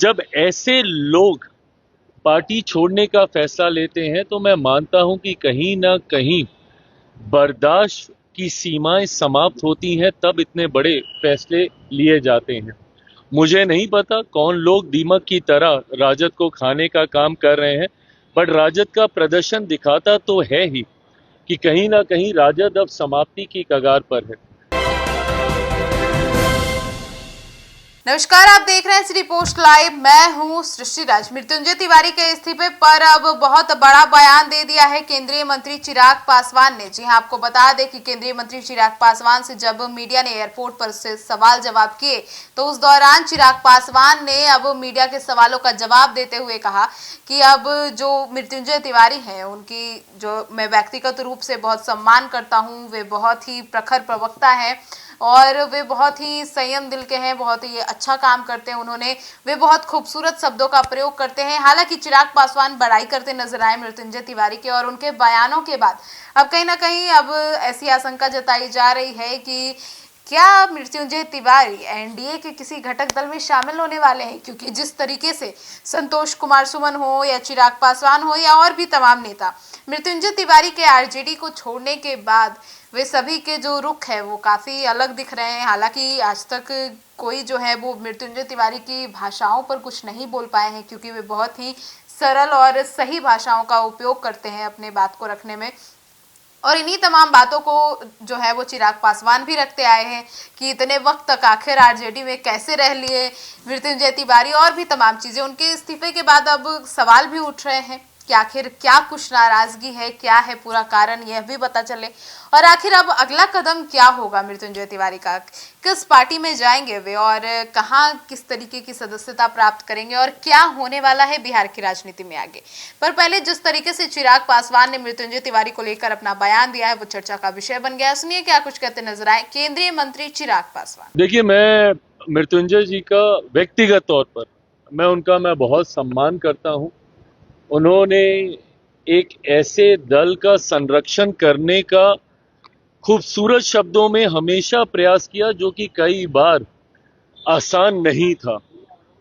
जब ऐसे लोग पार्टी छोड़ने का फैसला लेते हैं तो मैं मानता हूं कि कहीं ना कहीं बर्दाश्त की सीमाएं समाप्त होती हैं, तब इतने बड़े फैसले लिए जाते हैं। मुझे नहीं पता कौन लोग दीमक की तरह राजद को खाने का काम कर रहे हैं, बट राजद का प्रदर्शन दिखाता तो है ही कि कहीं ना कहीं राजद अब समाप्ति की कगार पर है। नमस्कार, आप देख रहे हैं सिटी पोस्ट लाइव। मैं हूं सृष्टि राज। मृत्युंजय तिवारी के इस्तीफे पर अब बहुत बड़ा बयान दे दिया है केंद्रीय मंत्री चिराग पासवान ने। जी हां, आपको बता दें कि केंद्रीय मंत्री चिराग पासवान से जब मीडिया ने एयरपोर्ट पर से सवाल जवाब किए तो उस दौरान चिराग पासवान ने अब मीडिया के सवालों का जवाब देते हुए कहा कि अब जो मृत्युंजय तिवारी हैं उनकी जो मैं व्यक्तिगत रूप से बहुत सम्मान करता हूँ, वे बहुत ही प्रखर प्रवक्ता हैं और वे बहुत ही संयम दिल के हैं, बहुत ही अच्छा काम करते हैं। वे बहुत खूबसूरत शब्दों का प्रयोग करते हैं। हालांकि चिराग पासवान बड़ाई करते नजर आए मृत्युंजय तिवारी के और उनके बयानों के बाद अब कहीं ना कहीं अब ऐसी आशंका जताई जा रही है कि क्या मृत्युंजय तिवारी एनडीए के किसी घटक दल में शामिल होने वाले हैं, क्योंकि जिस तरीके से संतोष कुमार सुमन हो या चिराग पासवान हो या और भी तमाम नेता मृत्युंजय तिवारी के आरजेडी को छोड़ने के बाद वे सभी के जो रुख है वो काफ़ी अलग दिख रहे हैं। हालांकि आज तक कोई जो है वो मृत्युंजय तिवारी की भाषाओं पर कुछ नहीं बोल पाए हैं, क्योंकि वे बहुत ही सरल और सही भाषाओं का उपयोग करते हैं अपने बात को रखने में। और इन्हीं तमाम बातों को जो है वो चिराग पासवान भी रखते आए हैं कि इतने वक्त तक आखिर आरजेडी में कैसे रह लिए मृत्युंजय तिवारी, और भी तमाम चीज़ें। उनके इस्तीफे के बाद अब सवाल भी उठ रहे हैं कि आखिर क्या कुछ नाराजगी है, क्या है पूरा कारण, यह भी पता चले। और आखिर अब अगला कदम क्या होगा मृत्युंजय तिवारी का, किस पार्टी में जाएंगे वे और कहां किस तरीके की सदस्यता प्राप्त करेंगे और क्या होने वाला है बिहार की राजनीति में आगे। पर पहले जिस तरीके से चिराग पासवान ने मृत्युंजय तिवारी को लेकर अपना बयान दिया है वो चर्चा का विषय बन गया। सुनिए क्या कुछ कहते नजर आए केंद्रीय मंत्री चिराग पासवान। देखिए, मैं मृत्युंजय जी का व्यक्तिगत तौर पर मैं बहुत सम्मान करता हूं। उन्होंने एक ऐसे दल का संरक्षण करने का खूबसूरत शब्दों में हमेशा प्रयास किया जो कि कई बार आसान नहीं था।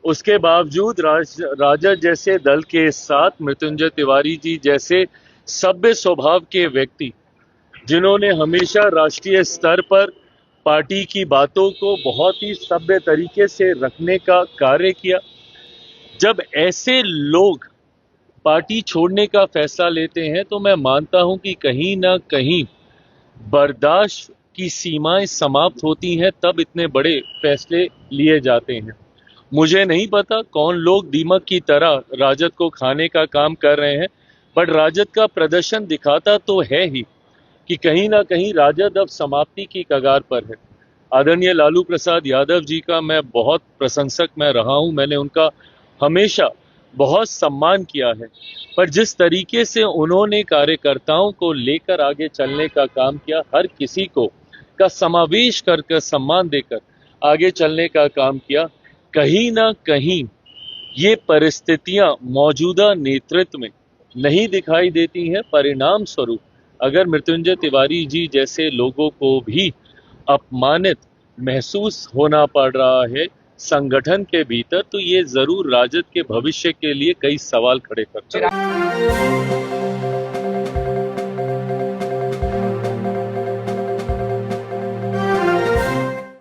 उसके बावजूद राजद जैसे दल के साथ मृत्युंजय तिवारी जी जैसे सभ्य स्वभाव के व्यक्ति, जिन्होंने हमेशा राष्ट्रीय स्तर पर पार्टी की बातों को बहुत ही सभ्य तरीके से रखने का कार्य किया, जब ऐसे लोग पार्टी छोड़ने का फैसला लेते हैं तो मैं मानता हूं कि कहीं ना कहीं बर्दाश्त की सीमाएं समाप्त होती हैं, तब इतने बड़े फैसले लिए जाते हैं। मुझे नहीं पता कौन लोग दीमक की तरह राजद को खाने का काम कर रहे हैं, बट राजद का प्रदर्शन दिखाता तो है ही कि कहीं ना कहीं राजद अब समाप्ति की कगार पर है। आदरणीय लालू प्रसाद यादव जी का मैं बहुत प्रशंसक रहा हूं। मैंने उनका हमेशा बहुत सम्मान किया है, पर जिस तरीके से उन्होंने कार्यकर्ताओं को लेकर आगे चलने का काम किया, हर किसी को का समावेश कर सम्मान देकर आगे चलने का काम किया, कहीं ना कहीं ये परिस्थितियां मौजूदा नेतृत्व में नहीं दिखाई देती हैं। परिणाम स्वरूप अगर मृत्युंजय तिवारी जी जैसे लोगों को भी अपमानित महसूस होना पड़ रहा है संगठन के भीतर, तो ये जरूर राजद के भविष्य के लिए कई सवाल खड़े करता है।